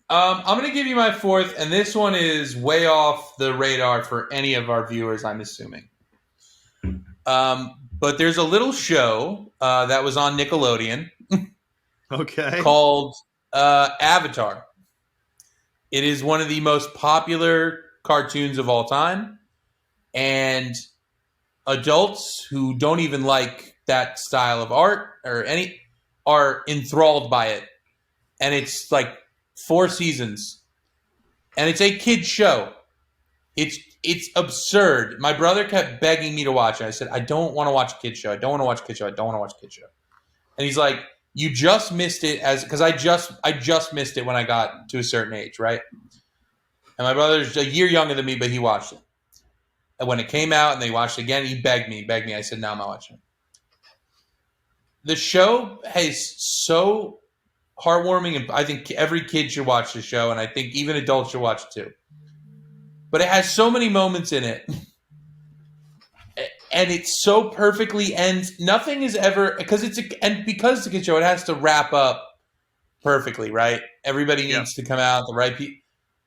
I'm going to give you my fourth, and this one is way off the radar for any of our viewers, I'm assuming. But there's a little show that was on Nickelodeon Okay. called Avatar. It is one of the most popular cartoons of all time, and adults who don't even like that style of art or any are enthralled by it. And it's like 4 seasons, and it's a kid's show. It's absurd. My brother kept begging me to watch it. I said, I don't want to watch a kid's show. I don't want to watch a kid's show. I don't want to watch a kid's show. And he's like, you just missed it because I just missed it when I got to a certain age, right? And my brother's a year younger than me, but he watched it. And when it came out and they watched it again, he begged me. I said, no, I'm not watching it. The show is so heartwarming, and I think every kid should watch the show, and I think even adults should watch it too. But it has so many moments in it, and it so perfectly ends. Nothing is ever because it's a kid show. It has to wrap up perfectly, right? Everybody needs to come out the right people.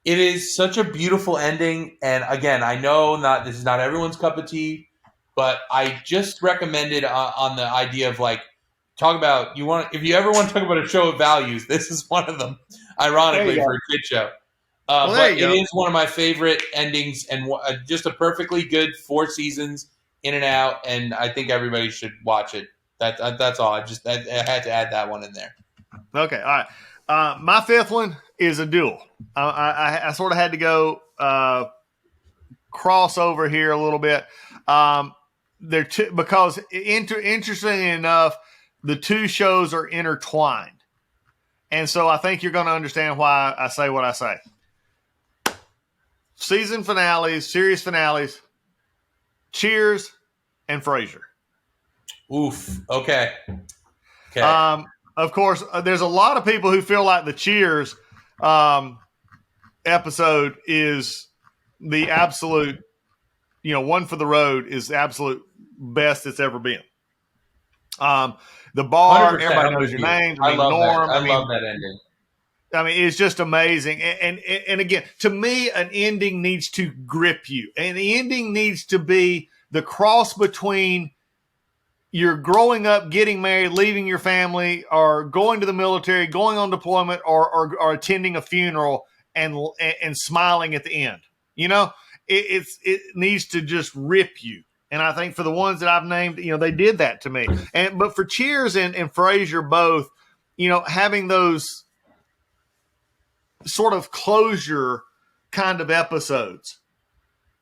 It is such a beautiful ending, and again, I know this is not everyone's cup of tea, but I just recommend it on the idea of like. Talk about if you ever want to talk about a show of values, this is one of them. Ironically, for a kid show, but it is one of my favorite endings, and just a perfectly good 4 seasons in and out. And I think everybody should watch it. That's all. I had to add that one in there. Okay, all right. My 5th one is a duel. I sort of had to go crossover here a little bit. They're because interestingly enough. The 2 shows are intertwined. And so I think you're going to understand why I say what I say. Season finales, series finales, Cheers and Frasier. Oof. Okay. Of course, there's a lot of people who feel like the Cheers episode is the absolute, one for the road is the absolute best it's ever been. The bar, everybody knows your names. I love Norm. I love that ending. I mean, it's just amazing. And again, to me, an ending needs to grip you. And the ending needs to be the cross between you're growing up, getting married, leaving your family, or going to the military, going on deployment, or attending a funeral and smiling at the end. It needs to just rip you. And I think for the ones that I've named, they did that to me. But for Cheers and Frasier both, having those sort of closure kind of episodes.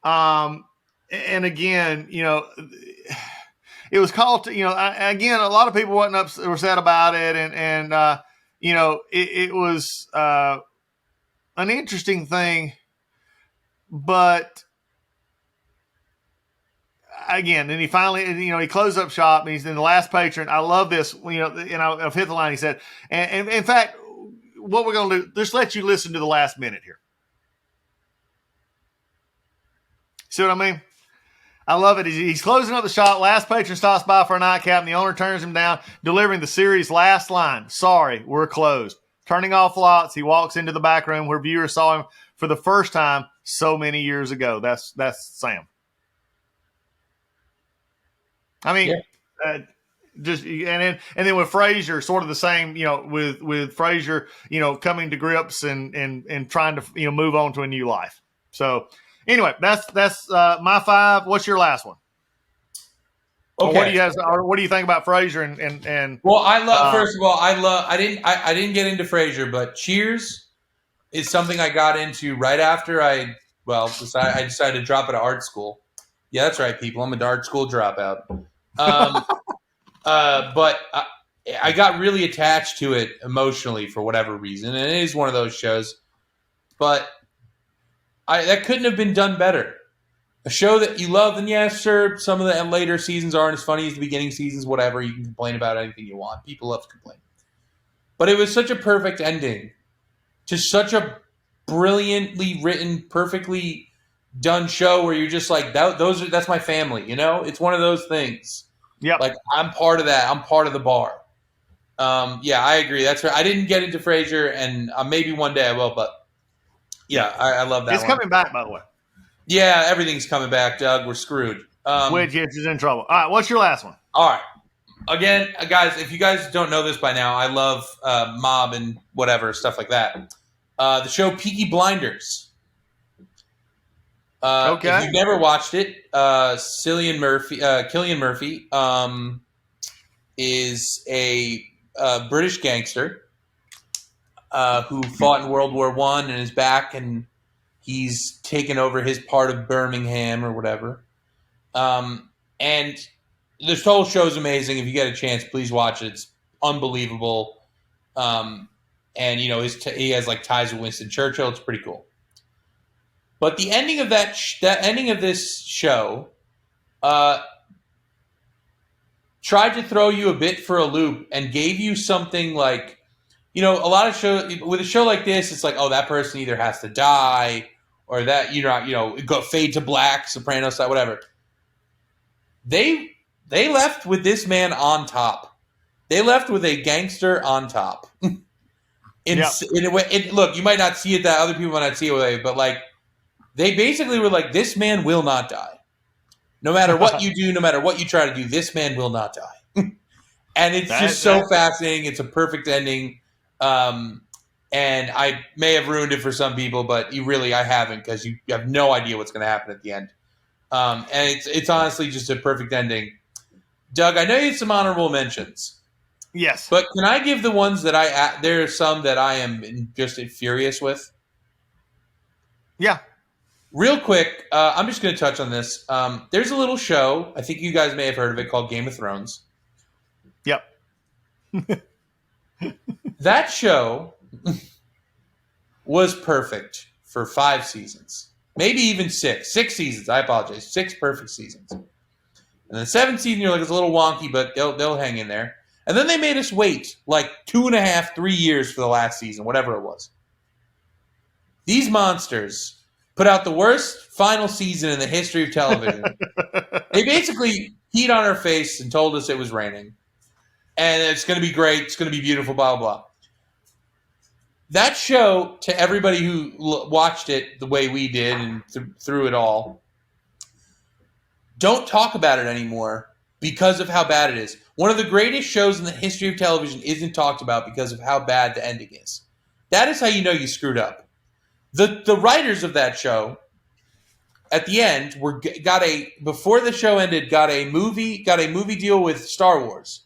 And again, it was called, again, a lot of people wasn't upset about it. And it was an interesting thing, but again, and he finally, he closed up shop and he's in the last patron. I love this, and I've hit the line. He said, and in fact, what we're going to do, just let you listen to the last minute here. See what I mean? I love it. He's closing up the shop. Last patron stops by for a nightcap, and the owner turns him down, delivering the series' last line. Sorry, we're closed. Turning off lights, he walks into the back room where viewers saw him for the first time so many years ago. That's Sam. I mean, just and then with Frasier, sort of the same. With Frasier, coming to grips and trying to move on to a new life. So anyway, that's my 5. What's your last one? Okay. What do you think about Frasier and? Well, I love. First of all, I didn't get into Frasier, but Cheers is something I got into right after I decided to drop out of art school. Yeah, that's right, people. I'm a art school dropout. But I got really attached to it emotionally for whatever reason, and it is one of those shows. But that couldn't have been done better. a show that you love, then yeah, sure, some of the later seasons aren't as funny as the beginning seasons, whatever. You can complain about anything you want. People love to complain. But it was such a perfect ending to such a brilliantly written, perfectly done show where you're just like, that's my family, you know? It's one of those things. Yep. Like, I'm part of that. I'm part of the bar. Yeah, I agree. That's right. I didn't get into Frasier, and maybe one day I will, but yeah, I love that It's one. coming back, by the way. Yeah, everything's coming back, Doug. We're screwed. Which is in trouble. All right, what's your last one? All right. Again, guys, if you guys don't know this by now, I love Mob and whatever, stuff like that. The show Peaky Blinders. Okay. If you've never watched it, Cillian Murphy is a British gangster who fought in World War I and is back, and he's taken over his part of Birmingham or whatever. And this whole show is amazing. If you get a chance, please watch it. It's unbelievable. And, you know, he has like ties with Winston Churchill. It's pretty cool. But the ending of that ending of this show tried to throw you a bit for a loop and gave you something like, you know, a lot of shows with a show like this, it's like, oh, that person either has to die or that, go fade to black, Sopranos style, whatever. They left with this man on top. They left with a gangster on top. In a way, look, you might not see it that other people might not see it, but like they basically were like, this man will not die. No matter what you do, no matter what you try to do, this man will not die. And it's just so fascinating. It's a perfect ending. And I may have ruined it for some people, but I haven't, because you have no idea what's going to happen at the end. And it's honestly just a perfect ending. Doug, I know you had some honorable mentions. Yes. But can I give the ones that there are some that I am just furious with? Yeah. Real quick, I'm just going to touch on this. There's a little show, I think you guys may have heard of it, called Game of Thrones. Yep. That show was perfect for 5 seasons. Maybe even 6. 6 seasons, I apologize. 6 perfect seasons. And the 7th season, you're like, it's a little wonky, but they'll hang in there. And then they made us wait like 2.5, 3 years for the last season, whatever it was. These monsters put out the worst final season in the history of television. They basically peed on our face and told us it was raining. And it's going to be great. It's going to be beautiful, blah, blah, blah. That show, to everybody who watched it the way we did and through it all, don't talk about it anymore because of how bad it is. One of the greatest shows in the history of television isn't talked about because of how bad the ending is. That is how you know you screwed up. The writers of that show, at the end, before the show ended, got a movie deal with Star Wars.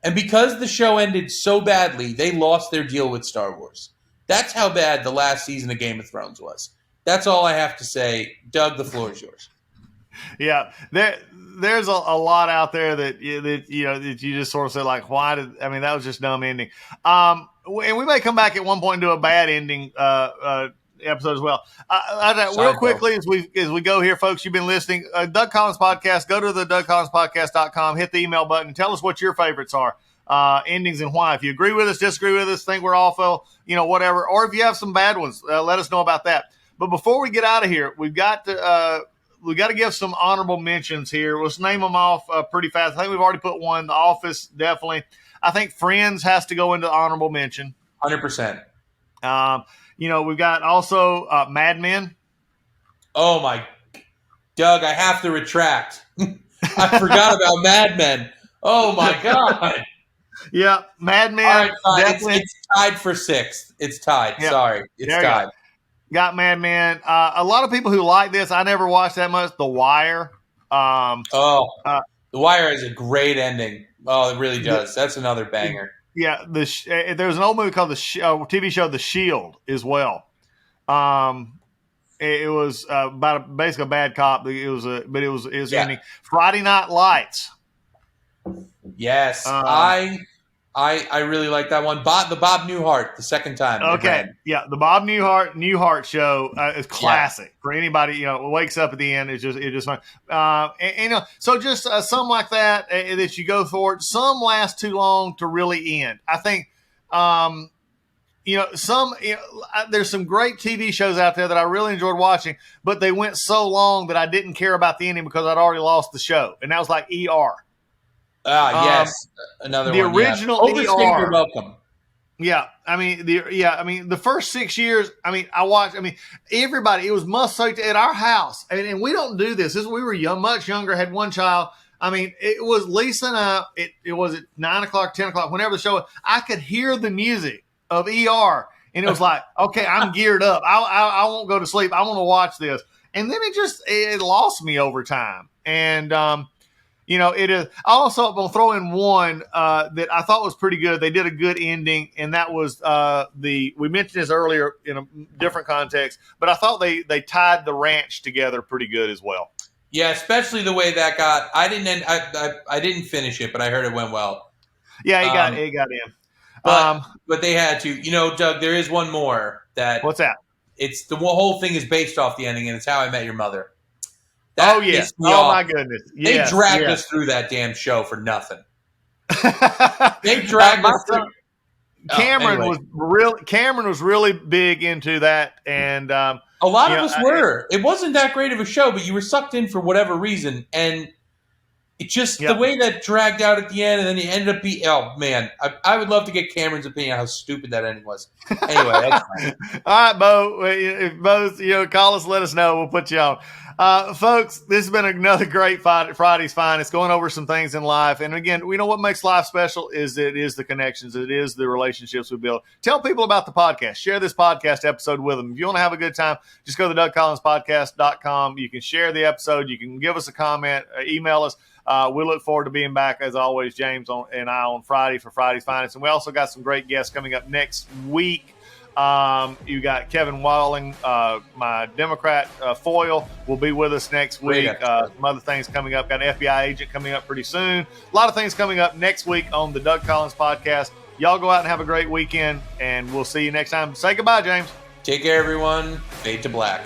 And because the show ended so badly, they lost their deal with Star Wars. That's how bad the last season of Game of Thrones was. That's all I have to say. Doug, the floor is yours. Yeah, there's a lot out there that you just sort of say, like, that was just dumb ending. And we may come back at one point and do a bad ending episode as well. Real quickly as we go here, folks, you've been listening. Doug Collins Podcast. Go to the DougCollinsPodcast.com. Hit the email button. Tell us what your favorites are. Endings and why. If you agree with us, disagree with us, think we're awful, whatever. Or if you have some bad ones, let us know about that. But before we get out of here, we've got to give some honorable mentions here. Let's name them off pretty fast. I think we've already put one. The Office, definitely. I think Friends has to go into honorable mention. 100%. We've got also Mad Men. Oh, my. Doug, I have to retract. I forgot about Mad Men. Oh, my God. Yeah, Mad Men. All right, fine. It's tied for 6th. It's tied. Yeah. Sorry. It's tied. Got Mad Men. A lot of people who like this, I never watched that much. The Wire. The Wire is a great ending. Oh, it really does. That's another banger. Yeah, there's an old movie called TV show The Shield as well. It was about basically a bad cop. It was ending. Friday Night Lights. Yes, I I really like that one. The Bob Newhart, the second time. Okay, yeah, the Bob Newhart show is classic for anybody. Who wakes up at the end. It's just fun. So just some like that that you go for. Some last too long to really end. I think. There's some great TV shows out there that I really enjoyed watching, but they went so long that I didn't care about the ending because I'd already lost the show, and that was like ER. Yes, another the one. The original Overstayed your welcome. Yeah, the first 6 years. I watched. Everybody. It was must see at our house, and we don't do this. We were young, much younger, had one child. It was Lisa and I. It was at 9 o'clock, 10 o'clock, whenever the show was. I could hear the music of ER, and it was like, okay, I'm geared up. I won't go to sleep. I want to watch this, and then it lost me over time, and it is. I also going to throw in one that I thought was pretty good. They did a good ending, and that was we mentioned this earlier in a different context, but I thought they tied the ranch together pretty good as well. Yeah, especially the way that got. I didn't finish it, but I heard it went well. Yeah, it got in. But they had to. Doug, there is one more that. What's that? It's the whole thing is based off the ending, and it's How I Met Your Mother. Oh yes! Oh my goodness! Yes, they dragged us through that damn show for nothing. They dragged us through. Cameron was really big into that, and a lot of us were. It wasn't that great of a show, but you were sucked in for whatever reason, and it just the way that dragged out at the end, and then you ended up being. Oh man, I would love to get Cameron's opinion on how stupid that ending was. Anyway, that's fine. All right, Bo. If Bo's call us, let us know. We'll put you on. Folks, this has been another great Friday's Finest, going over some things in life. And again, we know what makes life special is it is the connections. It is the relationships we build. Tell people about the podcast. Share this podcast episode with them. If you want to have a good time, just go to DougCollinsPodcast.com. You can share the episode. You can give us a comment, email us. We look forward to being back, as always, James and I on Friday for Friday's Finest. And we also got some great guests coming up next week. You got Kevin Walling, my Democrat foil, will be with us next week. Some other things coming up. Got an FBI agent coming up pretty soon. A lot of things coming up next week on the Doug Collins Podcast. Y'all go out and have a great weekend, and we'll see you next time. Say goodbye, James. Take care, everyone. Fade to black.